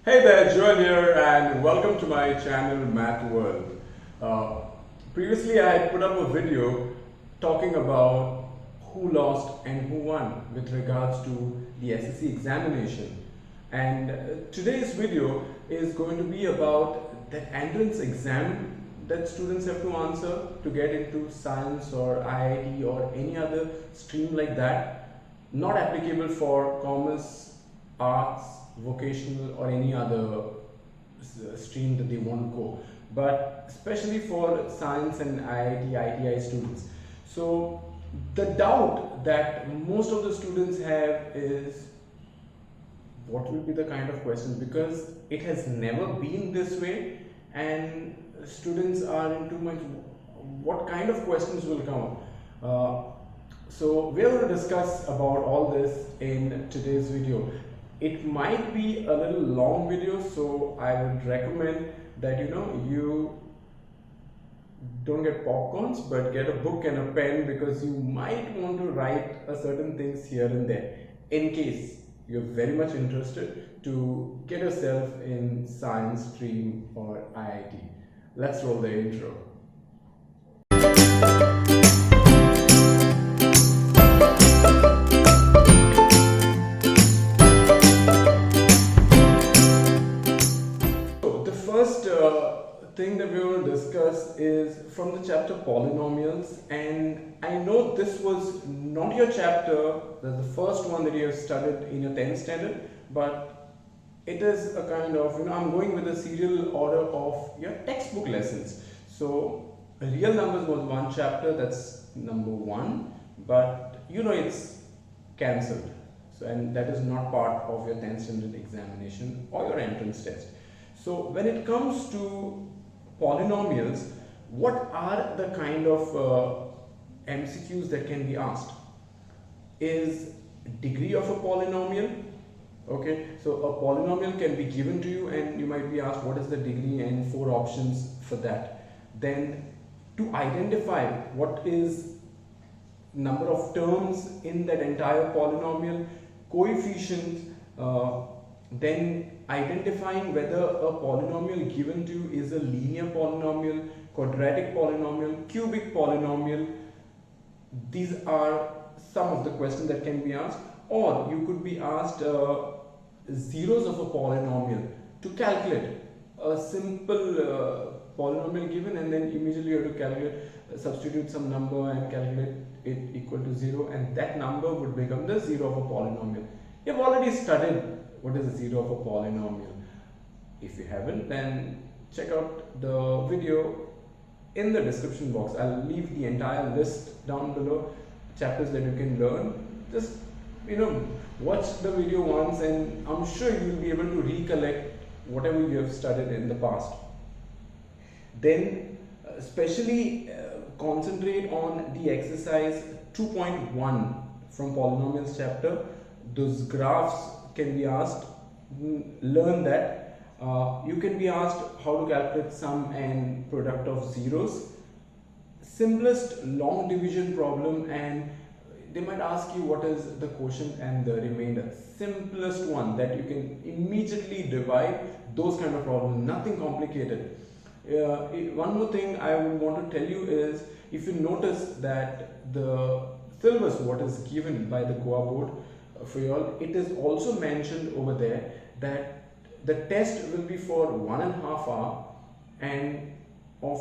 Hey there, Joel here, and welcome to my channel Math World. Uh, Previously, I had put up a video talking about who lost and who won with regards to the SSC examination. And today's video is going to be about the entrance exam that students have to answer to get into science or IIT or any other stream like that, not applicable for commerce, arts, vocational or any other stream that they want to go, but especially for science and IIT, ITI students. So the doubt that most of the students have is what will be the kind of questions, because it has never been this way and students are into much what kind of questions will come. So we are going to discuss about all this in today's video. It might be a little long video, so I would recommend that you don't get popcorns, but get a book and a pen, because you might want to write a certain things here and there in case you're very much interested to get yourself in science stream or IIT. Let's roll the intro. Thing that we will discuss is from the chapter polynomials, and I know this was not your chapter, the first one that you have studied in your 10th standard, but it is a kind of, I'm going with the serial order of your textbook lessons. So real numbers was one chapter, that's number 1, but it's cancelled, so and that is not part of your 10th standard examination or your entrance test. So when it comes to polynomials, what are the kind of MCQs that can be asked? Is degree of a polynomial? Okay, so a polynomial can be given to you and you might be asked what is the degree and 4 options for that. Then to identify what is number of terms in that entire polynomial, coefficients, then identifying whether a polynomial given to you is a linear polynomial, quadratic polynomial, cubic polynomial. These are some of the questions that can be asked. Or you could be asked zeros of a polynomial to calculate a simple polynomial given, and then immediately you have to calculate, substitute some number and calculate it equal to 0, and that number would become the zero of a polynomial. You've already studied what is the zero of a polynomial. If you haven't, then check out the video in the description box. I'll leave the entire list down below, chapters that you can learn. Just watch the video once and I'm sure you'll be able to recollect whatever you have studied in the past. Then especially concentrate on the exercise 2.1 from polynomials chapter. Those graphs can be asked. Learn that. You can be asked how to calculate sum and product of zeros, simplest long division problem, and they might ask you what is the quotient and the remainder. Simplest one that you can immediately divide, those kind of problems, nothing complicated. One more thing I would want to tell you is, if you notice that the syllabus what is given by the Goa board for you all, it is also mentioned over there that the test will be for 1.5 hours and of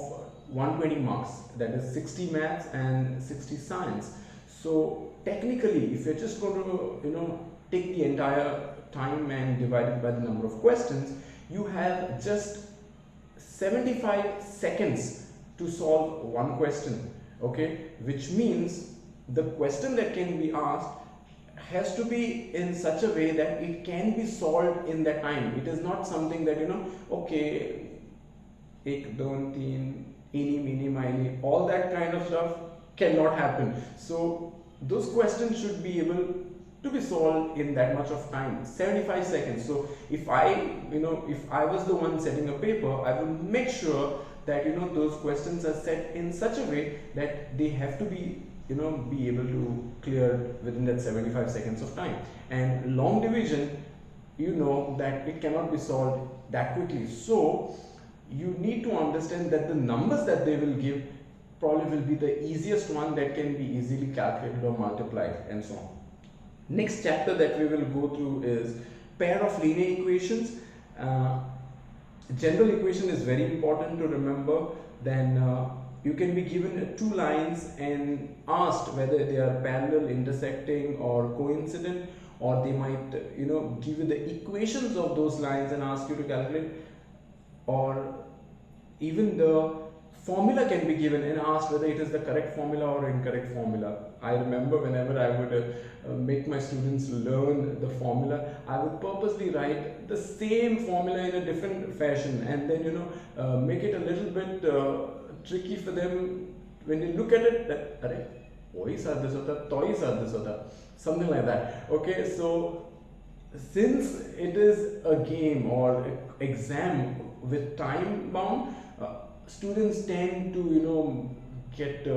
120 marks, that is 60 maths and 60 science. So technically, if you're just going to take the entire time and divide it by the number of questions, you have just 75 seconds to solve one question. Okay, which means the question that can be asked has to be in such a way that it can be solved in that time. It is not something that okay, ek, don, teen, eeny, meeny, miny, all that kind of stuff cannot happen. So those questions should be able to be solved in that much of time, 75 seconds. So if I was the one setting a paper, I will make sure that those questions are set in such a way that they have to be be able to clear within that 75 seconds of time. And long division, you know that it cannot be solved that quickly. So you need to understand that the numbers that they will give probably will be the easiest one that can be easily calculated or multiplied and so on. Next chapter that we will go through is pair of linear equations. General equation is very important to remember. Then you can be given two lines and asked whether they are parallel, intersecting or coincident, or they might give you the equations of those lines and ask you to calculate, or even the formula can be given and asked whether it is the correct formula or incorrect formula. I remember whenever I would make my students learn the formula, I would purposely write the same formula in a different fashion, and then make it a little bit tricky for them when they look at it. That something like that. Okay, so since it is a game or exam with time bound, students tend to get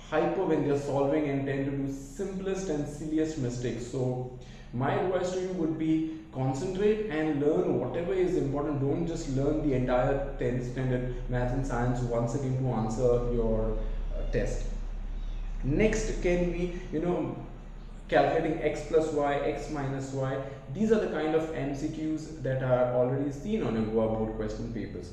hyper when they are solving and tend to do simplest and silliest mistakes. So my advice to you would be concentrate and learn whatever is important. Don't just learn the entire 10th standard maths and science once again to answer your test. Next can be calculating x plus y, x minus y. These are the kind of MCQs that are already seen on your Goa board question papers.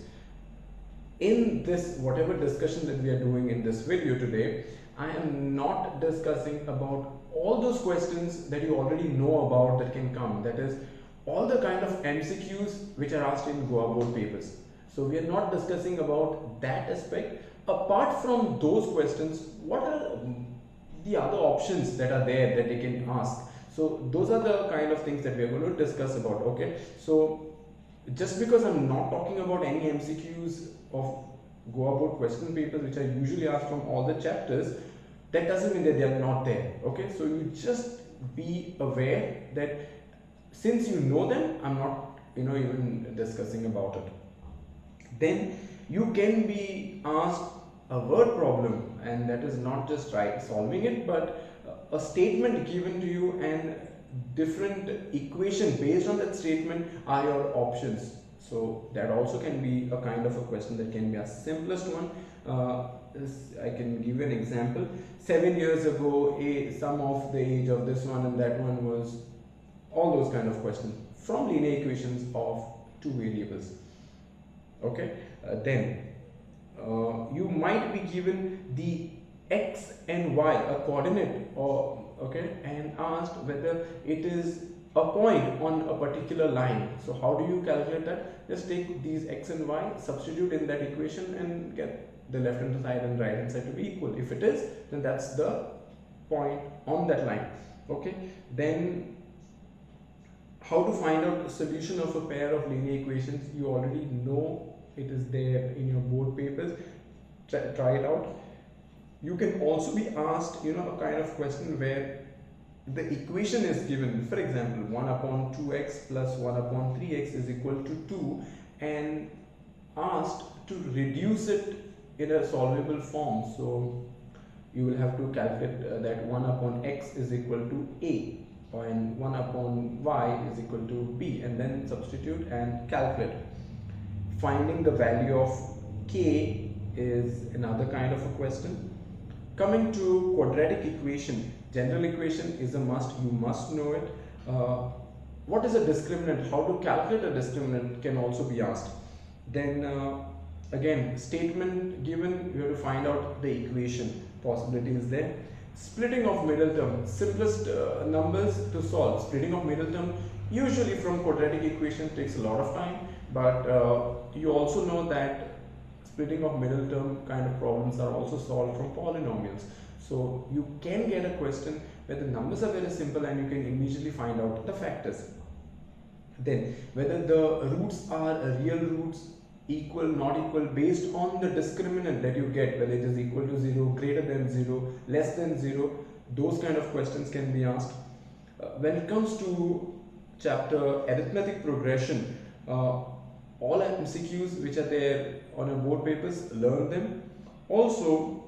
In this whatever discussion that we are doing in this video today, I am not discussing about all those questions that you already know about that can come. That is all the kind of MCQs which are asked in Goa board papers. So we are not discussing about that aspect. Apart from those questions, what are the other options that are there that they can ask? So those are the kind of things that we are going to discuss about. Okay, so just because I'm not talking about any MCQs of Goa board question papers which are usually asked from all the chapters, that doesn't mean that they are not there. Okay, so you just be aware that since you know them, I'm not even discussing about it. Then you can be asked a word problem, and that is not just solving it, but a statement given to you and different equation based on that statement are your options. So that also can be a kind of a question that can be a simplest one. I can give you an example. 7 years ago, a sum of the age of this one and that one was, all those kind of questions from linear equations of two variables. Okay, then you might be given the x and y, a coordinate, or and asked whether it is a point on a particular line. So how do you calculate that? Just take these x and y, substitute in that equation and get the left hand side and right hand side to be equal. If it is, then that's the point on that line. Okay, then how to find out the solution of a pair of linear equations? You already know it is there in your board papers. Try it out. You can also be asked a kind of question where the equation is given. For example, 1 upon 2x plus 1 upon 3x is equal to 2, and asked to reduce it in a solvable form. So you will have to calculate that 1 upon x is equal to a, and 1 upon y is equal to b, and then substitute and calculate. Finding the value of k is another kind of a question. Coming to quadratic equation, general equation is a must, you must know it. What is a discriminant? How to calculate a discriminant can also be asked. Then again, statement given, you have to find out the equation. Possibility is there. Splitting of middle term, simplest numbers to solve. Splitting of middle term usually from quadratic equation takes a lot of time, but you also know that splitting of middle term kind of problems are also solved from polynomials. So you can get a question where the numbers are very simple and you can immediately find out the factors. Then whether the roots are real roots, equal, not equal, based on the discriminant that you get, whether it is equal to 0, greater than 0, less than 0, those kind of questions can be asked. When it comes to chapter arithmetic progression, all MCQs which are there on your board papers, learn them. Also,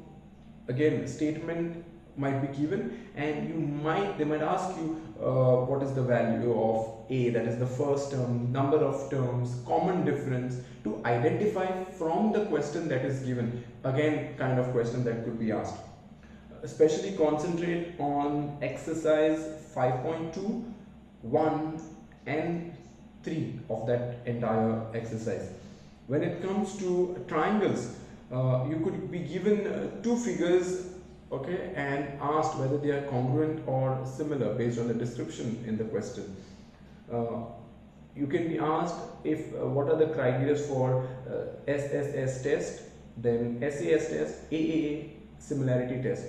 again, statement might be given, and they might ask you what is the value of A, that is the first term, number of terms, common difference, to identify from the question that is given. Again, kind of question that could be asked. Especially concentrate on exercise 5.2, 1 and 3 of that entire exercise. When it comes to triangles, you could be given two figures, okay, and asked whether they are congruent or similar based on the description in the question. You can be asked if what are the criteria for SSS test, then SAS test, AAA similarity test.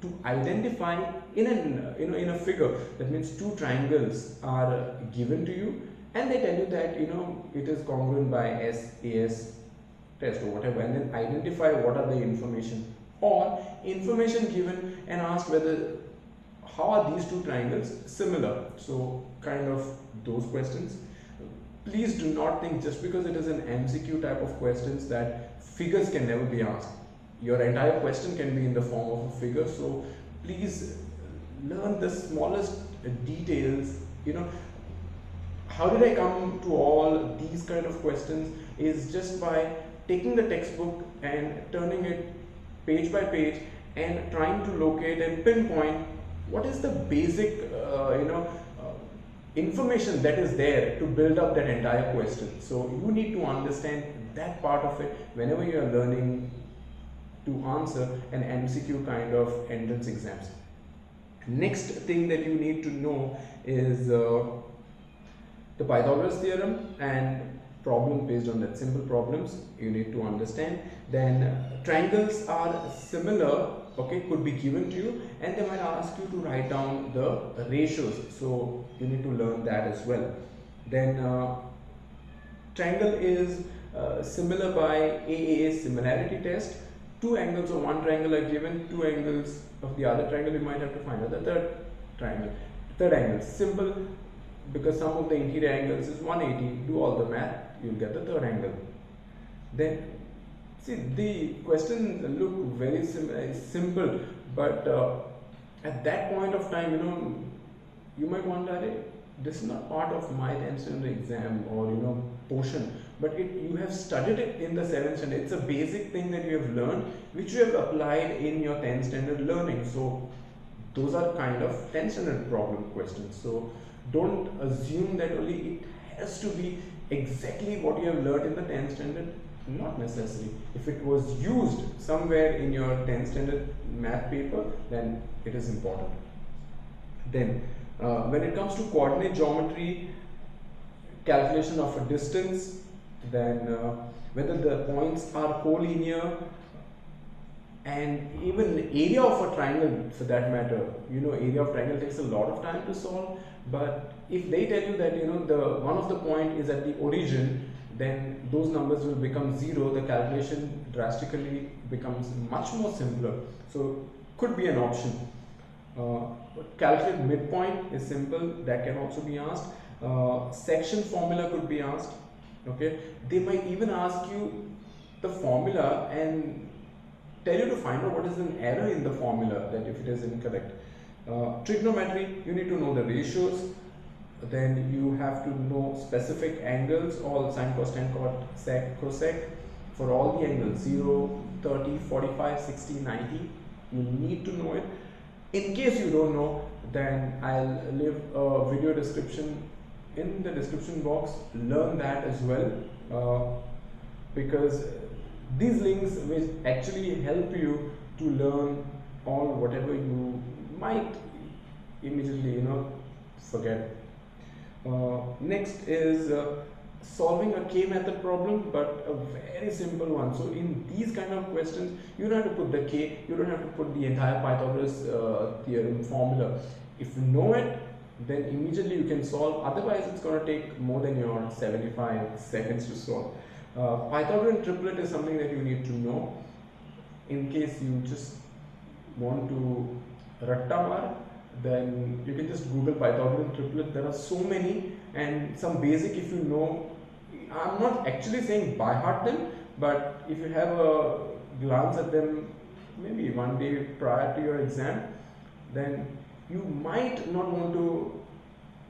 To identify in a figure, that means two triangles are given to you and they tell you that it is congruent by SAS test or whatever, and then identify what are the information or information given and asked whether how are these two triangles similar. So kind of those questions. Please do not think just because it is an MCQ type of questions that figures can never be asked. Your entire question can be in the form of a figure, so please learn the smallest details. How did I come to all these kind of questions is just by taking the textbook and turning it page by page and trying to locate and pinpoint what is the basic information that is there to build up that entire question. So you need to understand that part of it whenever you are learning to answer an MCQ kind of entrance exams. Next thing that you need to know is the Pythagoras theorem and problem based on that, simple problems you need to understand. Then triangles are similar, okay, could be given to you and they might ask you to write down the ratios, so you need to learn that as well. Then triangle is similar by AAA similarity test. Two angles of one triangle are given, two angles of the other triangle, you might have to find out the third angle. Simple, because sum of the interior angles is 180. Do all the math, you'll get the third angle. Then see, the questions look very simple, but at that point of time, you might wonder, this is not part of my 10th standard exam or portion, but you have studied it in the 7th standard. It's a basic thing that you have learned, which you have applied in your 10th standard learning. So those are kind of 10th standard problem questions. So don't assume that only it has to be exactly what you have learned in the 10th standard. Not necessary. If it was used somewhere in your 10th standard math paper, then it is important. Then when it comes to coordinate geometry, calculation of a distance, then whether the points are collinear, and even area of a triangle for that matter. Area of triangle takes a lot of time to solve, but if they tell you that the one of the point is at the origin, then those numbers will become 0. The calculation drastically becomes much more simpler. So could be an option. Calculate midpoint is simple, that can also be asked. Section formula could be asked. Okay, they might even ask you the formula and tell you to find out what is an error in the formula, that if it is incorrect. Trigonometry, you need to know the ratios. Then you have to know specific angles, all sine, cos, tan, cot, sec, cosec, for all the angles 0, 30, 45, 60, 90. You need to know it. In case you don't know, then I'll leave a video description in the description box. Learn that as well, because these links will actually help you to learn all whatever you might immediately forget. Next is solving a K method problem, but a very simple one. So in these kind of questions, you don't have to put the K, you don't have to put the entire Pythagoras theorem formula. If you know it, then immediately you can solve. Otherwise, it's going to take more than your 75 seconds to solve. Pythagorean triplet is something that you need to know in case you just want to rattamar. Then you can just Google Pythagorean triplet. There are so many, and some basic if you know. I'm not actually saying by heart them, but if you have a glance at them maybe one day prior to your exam, then you might not want to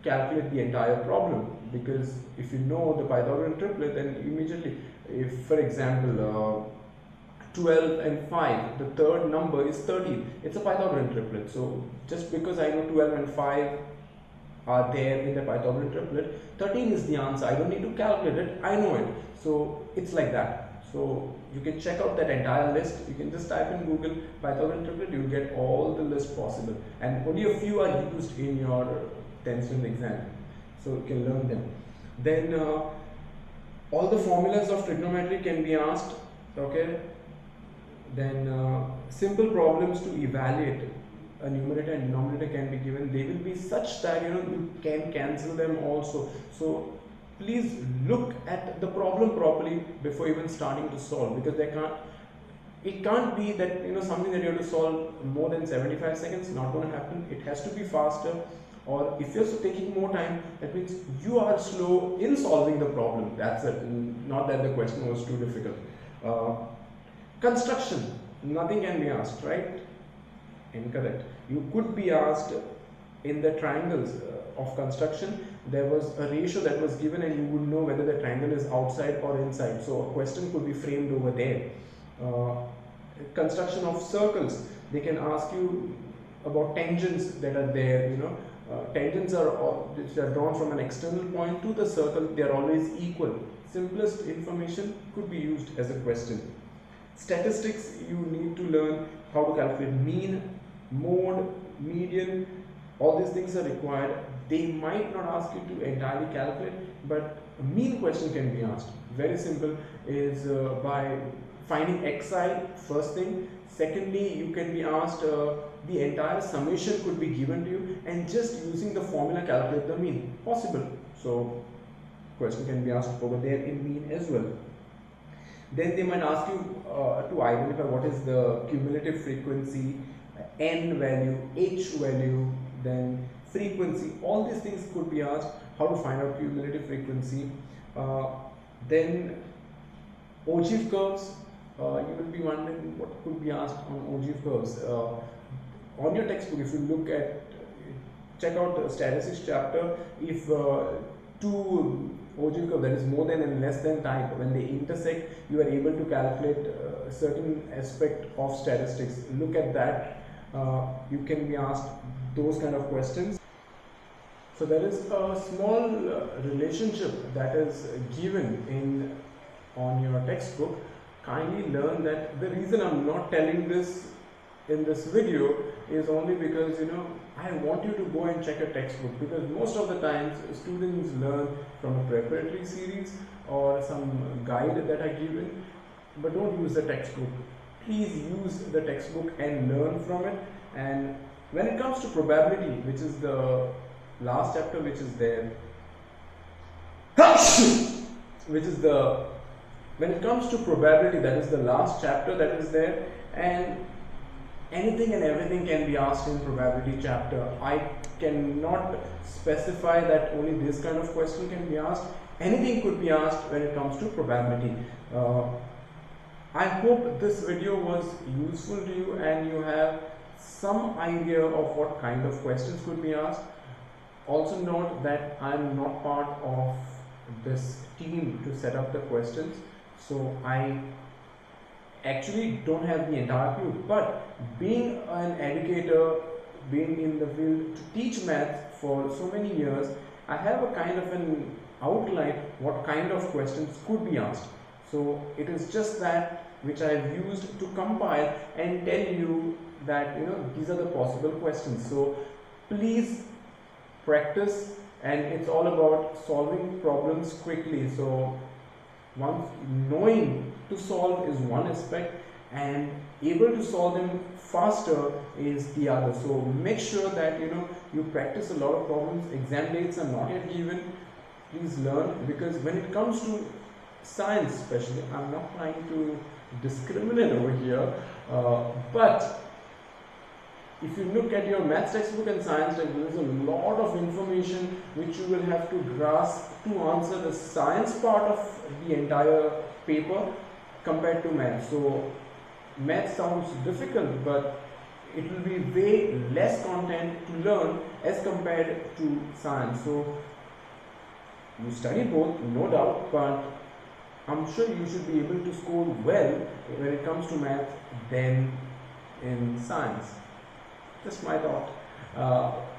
calculate the entire problem, because if you know the Pythagorean triplet, then immediately, if for example 12 and 5, the third number is 13, it's a Pythagorean triplet. So just because I know 12 and 5 are there in the Pythagorean triplet, 13 is the answer. I don't need to calculate it, I know it. So it's like that. So you can check out that entire list. You can just type in Google Pythagorean triplet, you'll get all the list possible, and only a few are used in your 10th standard exam, so you can learn them. Then all the formulas of trigonometry can be asked, okay. Then simple problems to evaluate a numerator and denominator can be given. They will be such that you can cancel them also. So please look at the problem properly before even starting to solve, because it can't be that something that you have to solve more than 75 seconds. Not going to happen. It has to be faster. Or if you're taking more time, that means you are slow in solving the problem. That's it. Not that the question was too difficult. Construction, nothing can be asked, right? Incorrect. You could be asked in the triangles of construction. There was a ratio that was given, and you would know whether the triangle is outside or inside. So a question could be framed over there. Construction of circles, they can ask you about tangents that are there. Tangents which are drawn from an external point to the circle. They are always equal. Simplest information could be used as a question. Statistics, you need to learn how to calculate mean, mode, median. All these things are required. They might not ask you to entirely calculate, but a mean question can be asked. Very simple, is by finding xi, first thing. Secondly, you can be asked, the entire summation could be given to you, and just using the formula calculate the mean. Possible. So question can be asked over there in mean as well. Then they might ask you to identify what is the cumulative frequency, n value, h value, then frequency. All these things could be asked. How to find out cumulative frequency. Then ogive curves. You will be wondering what could be asked on ogive curves. On your textbook, if you check out the statistics chapter, if two ogive curve that is more than and less than type, when they intersect, you are able to calculate a certain aspect of statistics. Look at that. You can be asked those kind of questions. So there is a small relationship that is given on your textbook. Kindly learn that. The reason I'm not telling this in this video is only because I want you to go and check a textbook, because most of the times students learn from a preparatory series or some guide that I given, but don't use the textbook. Please use the textbook and learn from it. And when it comes to probability, which is the last chapter which is there, when it comes to probability, that is the last chapter that is there, and anything and everything can be asked in probability chapter. I cannot specify that only this kind of question can be asked. Anything could be asked when it comes to probability. I hope this video was useful to you and you have some idea of what kind of questions could be asked. Also note that I am not part of this team to set up the questions, so I actually don't have the entire clue. But being an educator, being in the field to teach maths for so many years, I have a kind of an outline what kind of questions could be asked. So it is just that which I have used to compile and tell you that these are the possible questions. So please practice, and it's all about solving problems quickly. So once knowing to solve is one aspect, and able to solve them faster is the other. So make sure that you practice a lot of problems. Exam dates are not yet given. Please learn, because when it comes to science especially, I'm not trying to discriminate over here, but if you look at your maths textbook and science textbook, there is a lot of information which you will have to grasp to answer the science part of the entire paper compared to maths. So math sounds difficult, but it will be way less content to learn as compared to science. So you study both, no doubt, but I'm sure you should be able to score well when it comes to math than in science. Just my thought.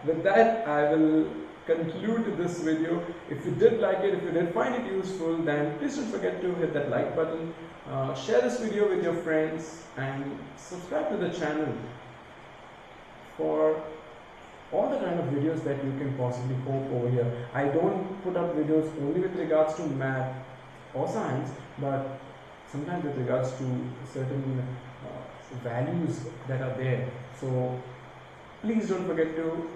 With that, I will conclude this video. If you did like it, if you did find it useful, then please don't forget to hit that like button, share this video with your friends, and subscribe to the channel for all the kind of videos that you can possibly hope over here. I don't put up videos only with regards to math or science, but sometimes with regards to certain values that are there. So please don't forget to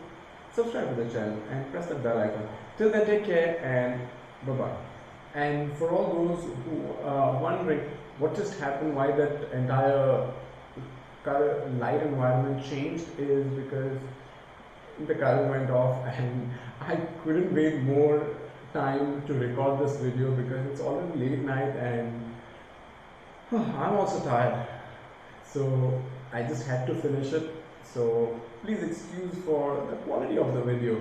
subscribe to the channel and press the bell icon. Till then, take care and bye-bye. And for all those who are wondering what just happened, why that entire color light environment changed, is because the current went off and I couldn't wait more time to record this video because it's already late night and I'm also tired. So I just had to finish it. So please excuse for the quality of the video.